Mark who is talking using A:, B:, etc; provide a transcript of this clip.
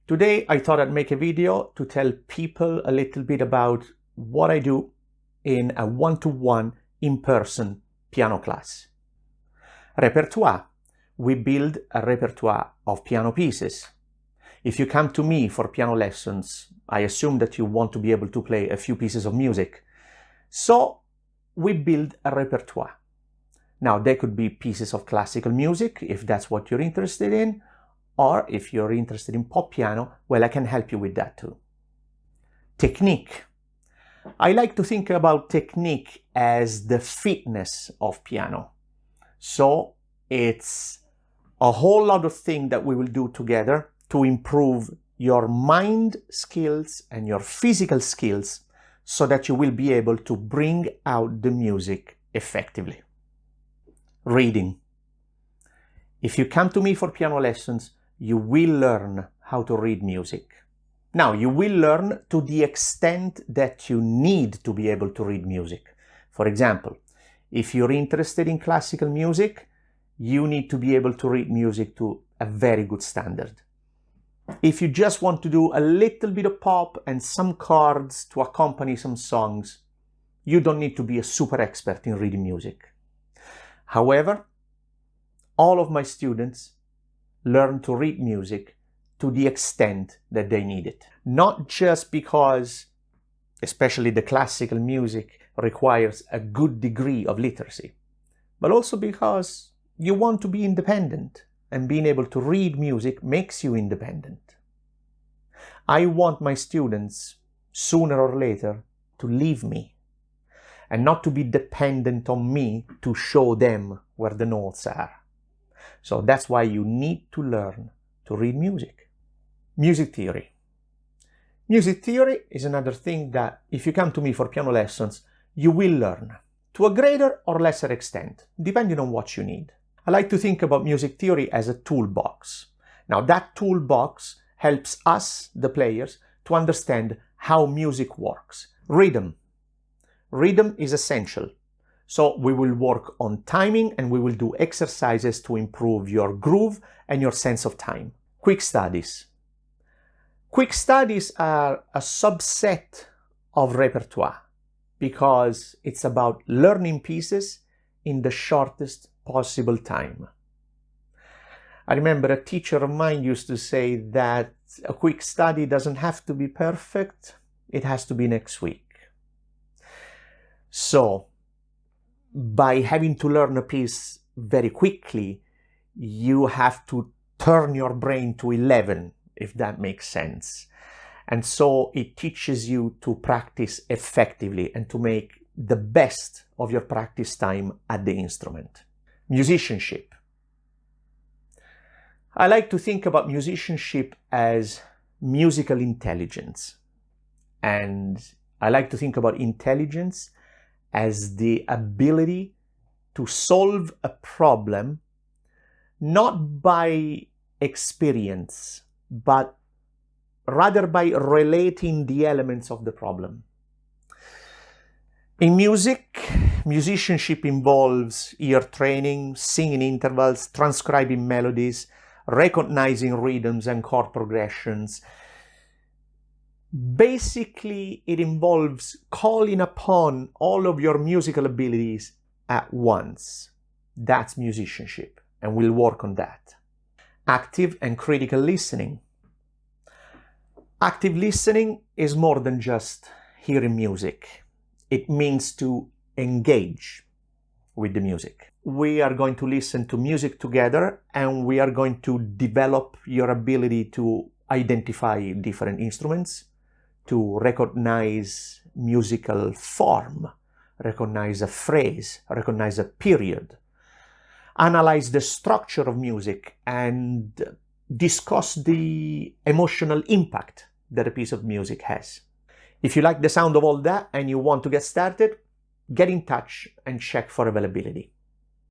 A: Today I thought I'd make a video to tell people a little bit about what I do in a one-to-one in-person piano class. Repertoire. We build a repertoire of piano pieces. If you come to me for piano lessons, I assume that you want to be able to play a few pieces of music. So we build a repertoire. Now, there could be pieces of classical music, if that's what you're interested in, or if you're interested in pop piano, well, I can help you with that too. Technique. I like to think about technique as the fitness of piano. So it's a whole lot of things that we will do together to improve your mind skills and your physical skills so that you will be able to bring out the music effectively. Reading. If you come to me for piano lessons, you will learn how to read music. Now, you will learn to the extent that you need to be able to read music. For example, if you're interested in classical music, you need to be able to read music to a very good standard. If you just want to do a little bit of pop and some chords to accompany some songs, you don't need to be a super expert in reading music. However, all of my students learn to read music to the extent that they need it. Not just because, especially the classical music, requires a good degree of literacy, but also because you want to be independent, and being able to read music makes you independent. I want my students, sooner or later, to leave me, and not to be dependent on me to show them where the notes are. So that's why you need to learn to read music. Music theory. Music theory is another thing that, if you come to me for piano lessons, you will learn to a greater or lesser extent, depending on what you need. I like to think about music theory as a toolbox. Now, that toolbox helps us, the players, to understand how music works. Rhythm. Rhythm is essential. So we will work on timing and we will do exercises to improve your groove and your sense of time. Quick studies. Quick studies are a subset of repertoire because it's about learning pieces in the shortest possible time. I remember a teacher of mine used to say that a quick study doesn't have to be perfect, it has to be next week. So, by having to learn a piece very quickly, you have to turn your brain to 11, if that makes sense. And so it teaches you to practice effectively and to make the best of your practice time at the instrument. Musicianship. I like to think about musicianship as musical intelligence. And I like to think about intelligence as the ability to solve a problem not by experience, but rather by relating the elements of the problem. In music, musicianship involves ear training, singing intervals, transcribing melodies, recognizing rhythms and chord progressions. Basically, it involves calling upon all of your musical abilities at once. That's musicianship, and we'll work on that. Active and critical listening. Active listening is more than just hearing music. It means to engage with the music. We are going to listen to music together, and we are going to develop your ability to identify different instruments, to recognize musical form, recognize a phrase, recognize a period, analyze the structure of music, and discuss the emotional impact that a piece of music has. If you like the sound of all that and you want to get started, get in touch and check for availability.